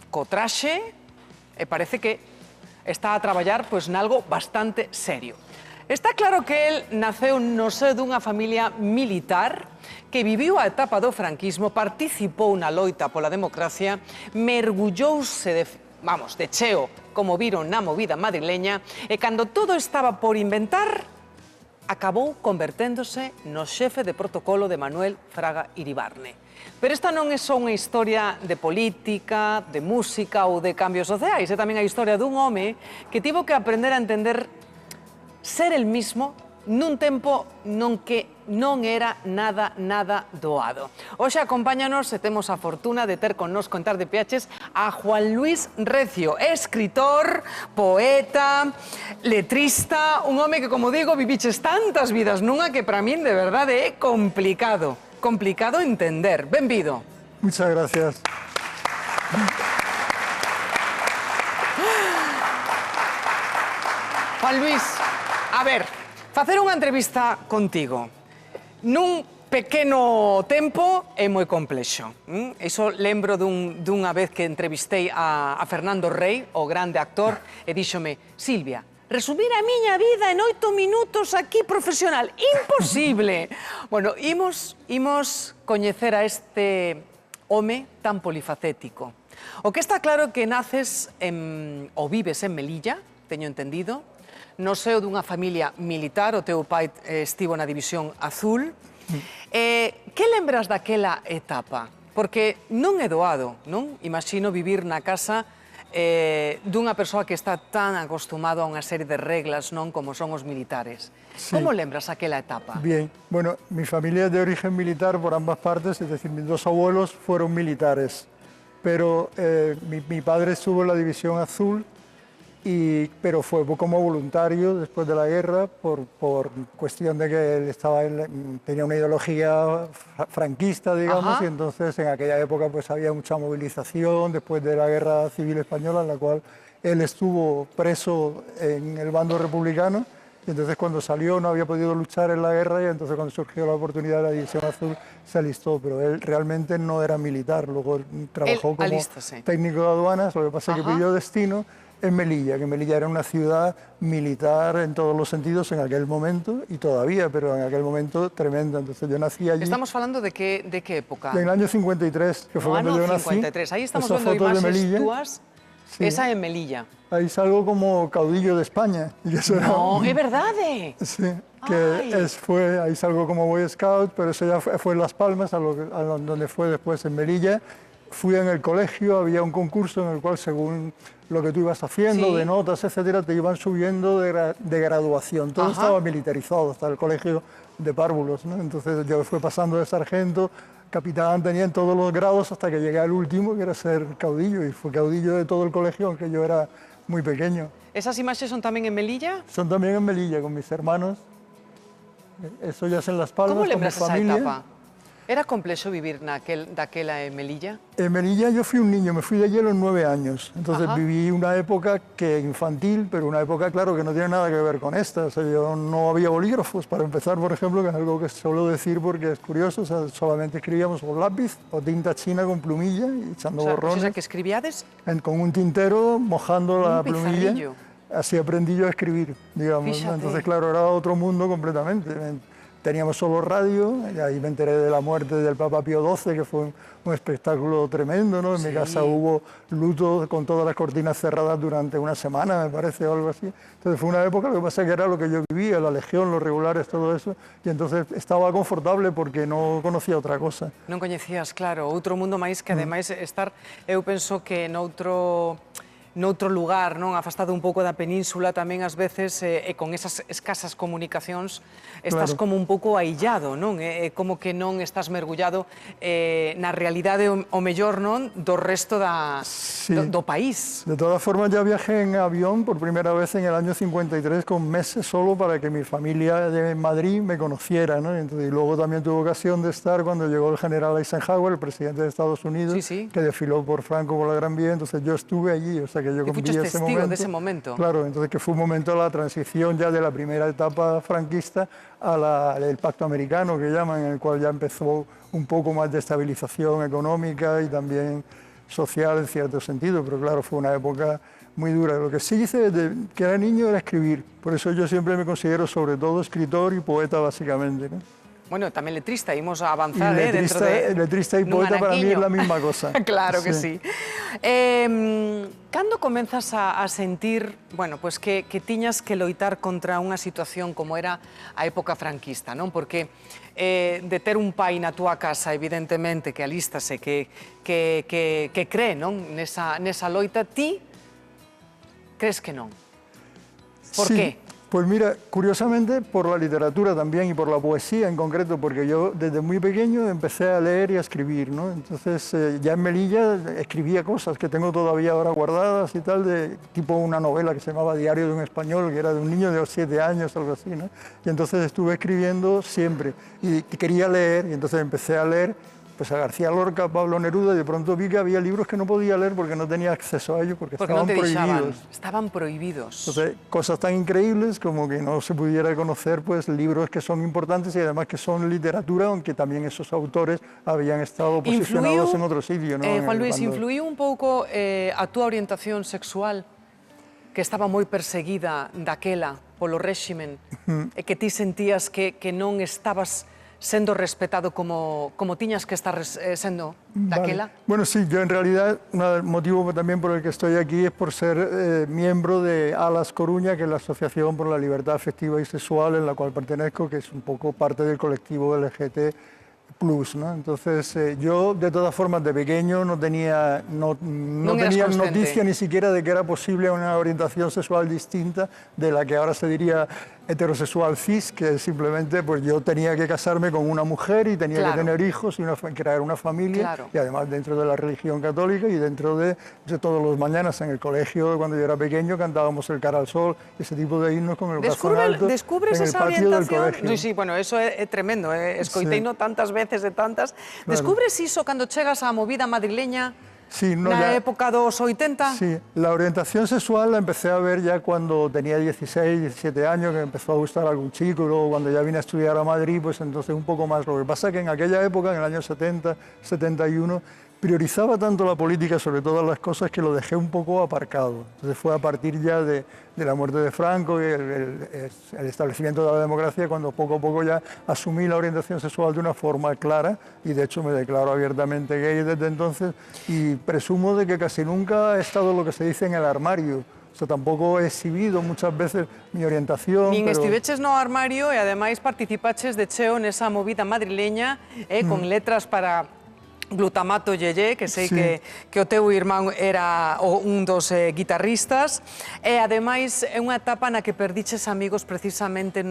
co traxe e parece que está a traballar pois nalgo bastante serio. Está claro que el naceu no seo dunha familia militar que viviu a etapa do franquismo, participou na loita pola democracia, mergullouse de cheo, como viron na movida madrileña, e cando todo estaba por inventar, acabou converténdose no xefe de protocolo de Manuel Fraga Iribarne. Pero esta non é só unha historia de política, de música ou de cambios sociais, é tamén a historia dun home que tivo que aprender a entender ser el mismo nun tempo que non era nada doado. Hoxe acompáñanos e temos a fortuna de ter connosco en Tarde Peaches a Juan Luis Recio, escritor, poeta, letrista, un home que, como digo, viviches tantas vidas nunha que para min de verdade é complicado entender. Benvido. Muchas gracias. Juan Luis, a ver, facer unha entrevista contigo nun pequeno tempo é moi complexo. Iso lembro dunha vez que entrevistei a Fernando Rey, o grande actor, e díxome: Silvia, resumir a miña vida en 8 minutos aquí profesional, imposible. Bueno, imos coñecer a este home tan polifacético. O que está claro que naces ou vives en Melilla, teño entendido, no seo dunha familia militar, o teu pai estivo na División Azul. Que lembras daquela etapa? Porque non é doado, non? Imagino vivir na casa dunha persoa que está tan acostumado a unha serie de reglas, non, como son os militares. Sí. Como lembras aquela etapa? Bien, bueno, mi familia es de origen militar por ambas partes, es decir, mis dos abuelos fueron militares, pero mi padre estuvo en la División Azul, pero fue como voluntario después de la guerra por cuestión de que él tenía una ideología franquista, digamos. Ajá. Y entonces en aquella época pues había mucha movilización después de la Guerra Civil Española, en la cual él estuvo preso en el bando republicano, y entonces cuando salió no había podido luchar en la guerra, y entonces cuando surgió la oportunidad de la División Azul se alistó, pero él realmente no era militar, luego trabajó como técnico de aduanas, lo que pasa es que pidió destino en Melilla, que Melilla era una ciudad militar en todos los sentidos en aquel momento, y todavía, pero en aquel momento tremenda. Entonces yo nací allí. Estamos hablando de qué época? En el año 53, que fue cuando yo nací. 53, ahí estamos viendo imágenes túas, sí. Esa en Melilla. Ahí salgo como caudillo de España. Y eso no, es verdad. Sí, que ahí salgo como Boy Scout, pero eso ya fue en Las Palmas, a donde fue después en Melilla. Fui en el colegio, había un concurso en el cual, según lo que tú ibas haciendo, sí, de notas, etcétera, te iban subiendo de graduación. Todo estaba militarizado, hasta el colegio de párvulos, ¿no? Entonces yo fui pasando de sargento, capitán, tenía en todos los grados hasta que llegué al último, que era ser caudillo, y fui caudillo de todo el colegio, aunque yo era muy pequeño. ¿Esas imágenes son también en Melilla? Son también en Melilla, con mis hermanos. Eso ya es en Las Palmas, con mi familia. ¿Cómo lembras esa etapa? ¿Era complejo vivir daquela en Melilla? En Melilla yo fui un niño, me fui de allí a los 9 años. Entonces viví una época infantil, pero una época, claro, que no tiene nada que ver con esta. O sea, yo no había bolígrafos, para empezar, por ejemplo, que es algo que suelo decir porque es curioso. O sea, solamente escribíamos con lápiz o tinta china con plumilla y echando borrones. O sea, ¿que escribíades? Con un tintero, mojando la plumilla. Así aprendí yo a escribir, digamos, ¿no? Entonces, claro, era otro mundo completamente. Teníamos solo radio, y ahí me enteré de la muerte del Papa Pío XII, que fue un espectáculo tremendo, ¿no? En mi casa hubo luto con todas las cortinas cerradas durante una semana, me parece, o algo así. Entonces fue una época, lo que pasa es que era lo que yo vivía, la legión, los regulares, todo eso, y entonces estaba confortable porque no conocía otra cosa. Non coñecías, claro, outro mundo máis que ademais estar, eu penso que noutro lugar, non, afastado un pouco da península, tamén ás veces, e con esas escasas comunicacións, estás como un pouco aillado, non? É como que non estás mergullado na realidade o mellor, non, do resto do país. De todas formas, ya viajé en avión por primera vez en el año 53 con meses solo para que mi familia de Madrid me conociera, ¿no? Entonces, y luego también tuve ocasión de estar cuando llegó el general Eisenhower, el presidente de Estados Unidos, que desfiló por Franco por la Gran Vía, entonces yo estuve allí, o sea que yo conviví ese momento. De ese momento. Claro, entonces que fue un momento de la transición ya de la primera etapa franquista al pacto americano, que llaman, en el cual ya empezó un poco más de estabilización económica y también social en cierto sentido, pero claro, fue una época muy dura. Lo que sí hice desde que era niño era escribir, por eso yo siempre me considero sobre todo escritor y poeta básicamente, ¿no? Bueno, tamén letrista, imos a avanzar, letrista, dentro de... letrista e poeta para mí es la misma cosa. Claro que sí. Cando comenzas a sentir, bueno, pues que tiñas que loitar contra unha situación como era a época franquista, non? Porque de ter un pai na túa casa, evidentemente, que alístase, que cree, non? Nesa loita, ti crees que non. Por qué? Pues mira, curiosamente por la literatura también y por la poesía en concreto, porque yo desde muy pequeño empecé a leer y a escribir, ¿no? Entonces ya en Melilla escribía cosas que tengo todavía ahora guardadas y tal, de tipo una novela que se llamaba Diario de un español, que era de un niño de 7 años, algo así, ¿no? Y entonces estuve escribiendo siempre y quería leer y entonces empecé a leer pues a García Lorca, a Pablo Neruda, y de pronto vi que había libros que no podía leer porque no tenía acceso a ellos, porque estaban no prohibidos. Estaban prohibidos. Entonces, cosas tan increíbles como que no se pudiera conocer pues, libros que son importantes y además que son literatura, aunque también esos autores habían estado posicionados en otro sitio, ¿no? Juan Luis, influiu un pouco a túa orientación sexual, que estaba moi perseguida daquela polo réximen, e que ti sentías que non estabas sendo respetado como tiñas que estar sendo daquela? Vale. Bueno, sí, yo en realidad, un motivo también por el que estoy aquí es por ser miembro de ALAS Coruña, que es la Asociación por la Libertad Afectiva y Sexual, en la cual pertenezco, que es un poco parte del colectivo LGT+, ¿no? Entonces, yo de todas formas de pequeño no tenía noticia ni siquiera de que era posible una orientación sexual distinta de la que ahora se diría heterosexual cis, que simplemente pues yo tenía que casarme con una mujer y tenía que tener hijos y crear una familia, y además dentro de la religión católica y dentro de todos los mañanas en el colegio, cuando yo era pequeño, cantábamos el Cara al Sol, ese tipo de himnos con el brazo en alto ¿Descubres en el esa patio del orientación? colegio. Sí, bueno, eso é tremendo, escoiteino tantas veces e tantas. Claro. Descubres iso cando chegas á movida madrileña? Sí, na época dos 80? Sí, la orientación sexual la empecé a ver ya cuando tenía 16, 17 años, que me empezó a gustar algún chico, y luego cuando ya vine a estudiar a Madrid, pues entonces un poco más. Lo que pasa es que en aquella época, en el año 70, 71, priorizaba tanto la política sobre todas las cosas que lo dejé un poco aparcado. Entonces fue a partir ya de la muerte de Franco y el establecimiento de la democracia cuando poco a poco ya asumí la orientación sexual de una forma clara, y de hecho me declaro abiertamente gay desde entonces, y presumo de que casi nunca he estado lo que se dice en el armario. O sea, tampoco he exhibido muchas veces mi orientación. Nin estiveches no armario e ademais participaches de cheo nesa movida madrileña con letras para glutamato yeye, que sei que o teu irmán era un dos guitarristas, e ademais é unha etapa na que perdiches amigos precisamente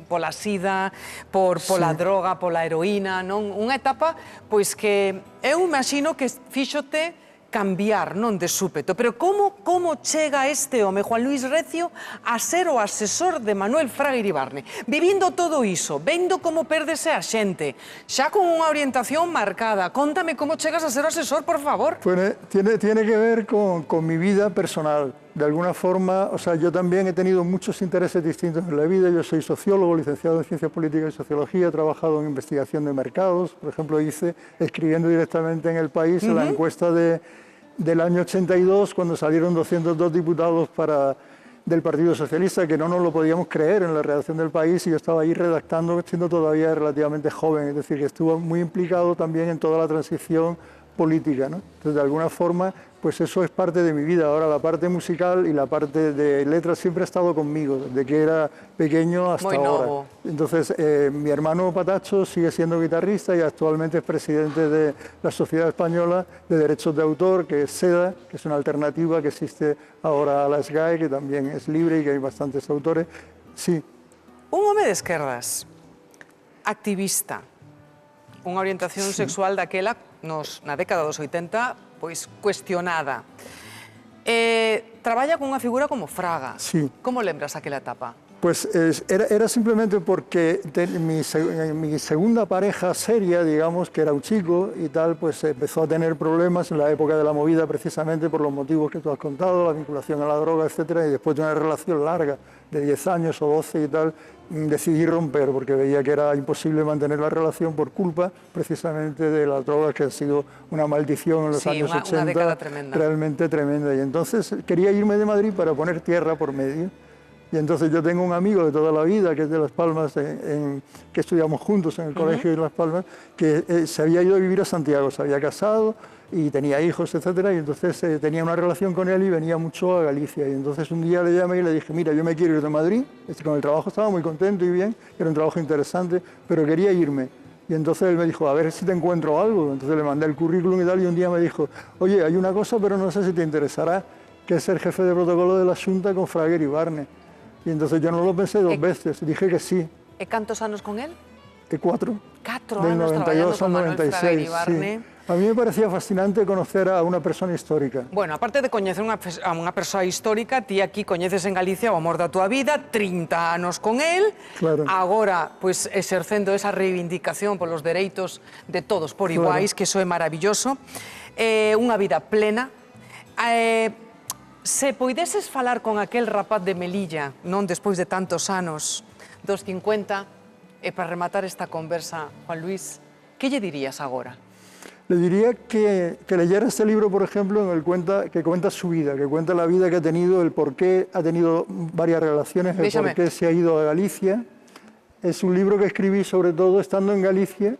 pola sida, pola droga, pola heroína, non? Unha etapa pois que eu imagino que fíxote cambiar, non de súpeto. Pero como chega este home, Juan Luis Recio, a ser o asesor de Manuel Fraga Iribarne? Vivindo todo iso, vendo como pérdese a xente, xa con unha orientación marcada. Contame como chegas a ser o asesor, por favor. Pues tiene que ver con mi vida personal. De alguna forma, o sea, yo también he tenido muchos intereses distintos en la vida. Yo soy sociólogo, licenciado en Ciencias Políticas y Sociología, he trabajado en investigación de mercados. Por ejemplo, hice, escribiendo directamente en El País, la encuesta del año 82, cuando salieron 202 diputados del Partido Socialista, que no nos lo podíamos creer en la redacción del País, y yo estaba ahí redactando, siendo todavía relativamente joven, es decir, que estuvo muy implicado también en toda la transición política, ¿no? Entonces, de alguna forma, pues eso es parte de mi vida. Ahora, la parte musical y la parte de letras siempre ha estado conmigo, desde que era pequeño hasta ahora. Entonces, mi hermano Patacho sigue siendo guitarrista y actualmente es presidente de la Sociedad Española de Derechos de Autor, que es SEDA, que es una alternativa que existe ahora a la SGAE, que también es libre y que hay bastantes autores. Sí. Un home de esquerdas, activista, unha orientación sexual daquela, na década dos 80, pois cuestionada. Traballa con unha figura como Fraga. Sí. Como lembras aquela etapa? Pues era simplemente porque mi segunda pareja seria, digamos, que era un chico y tal, pues empezó a tener problemas en la época de la movida precisamente por los motivos que tú has contado, la vinculación a la droga, etcétera, y después de una relación larga de 10 años o 12 y tal, decidí romper porque veía que era imposible mantener la relación por culpa precisamente de las drogas, que ha sido una maldición en los años 80, una década tremenda. Realmente tremenda. Y entonces quería irme de Madrid para poner tierra por medio. Y entonces yo tengo un amigo de toda la vida, que es de Las Palmas, que estudiamos juntos en el colegio de Las Palmas, que se había ido a vivir a Santiago, se había casado y tenía hijos, etcétera, y entonces tenía una relación con él y venía mucho a Galicia. Y entonces un día le llamé y le dije, mira, yo me quiero ir de Madrid, con el trabajo estaba muy contento y bien, era un trabajo interesante, pero quería irme. Y entonces él me dijo, a ver si te encuentro algo. Entonces le mandé el currículum y tal, y un día me dijo, oye, hay una cosa, pero no sé si te interesará, que es ser jefe de protocolo de la Xunta con Fraguer y Barne. Y entonces yo no lo pensé dos veces, dije que sí. ¿E cantos anos con él? 4. 4 Del anos 92 al Manuel Fraguer 96. Ibarne. Sí. A mí me parecía fascinante conocer a una persona histórica. Bueno, aparte de coñecer a unha persoa histórica, ti aquí coñeces en Galicia o amor da tua vida, 30 anos con él, Claro. agora, pois, exercendo esa reivindicación polos dereitos de todos por iguais, que iso é maravilloso, unha vida plena. Se poideses falar con aquel rapaz de Melilla, non despois de tantos anos, dos 50, e para rematar esta conversa, Juan Luis, que lle dirías agora? Le diría que leyera este libro, por ejemplo, que cuenta su vida, que cuenta la vida que ha tenido, el por qué ha tenido varias relaciones, el por qué se ha ido a Galicia. Es un libro que escribí sobre todo estando en Galicia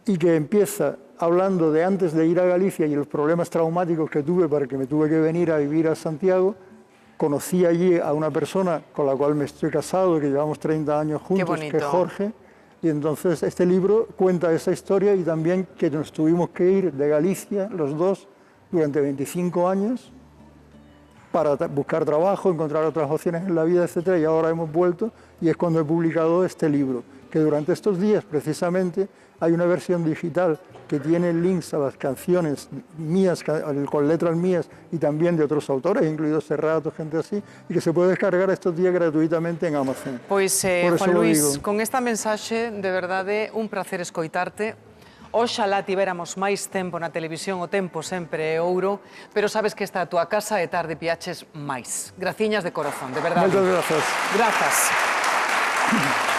y que empieza hablando de antes de ir a Galicia y los problemas traumáticos que tuve para que me tuve que venir a vivir a Santiago. Conocí allí a una persona con la cual me estoy casado, que llevamos 30 años juntos, que es Jorge. Y entonces este libro cuenta esa historia y también que nos tuvimos que ir de Galicia, los dos, durante 25 años para buscar trabajo, encontrar otras opciones en la vida, etcétera, y ahora hemos vuelto y es cuando he publicado este libro, que durante estos días precisamente hay una versión digital que tiene links a las canciones mías, con letras mías y también de otros autores, incluidos Serrato, gente así, y que se puede descargar estos días gratuitamente en Amazon. Pois, Juan Luis, con esta mensaxe, de verdade, un placer escoitarte. Oxalá tivéramos máis tempo na televisión, o tempo sempre é ouro, pero sabes que esta é a tua casa e tarde piaches máis. Graciñas de corazón, de verdade. Moitas grazas. Grazas.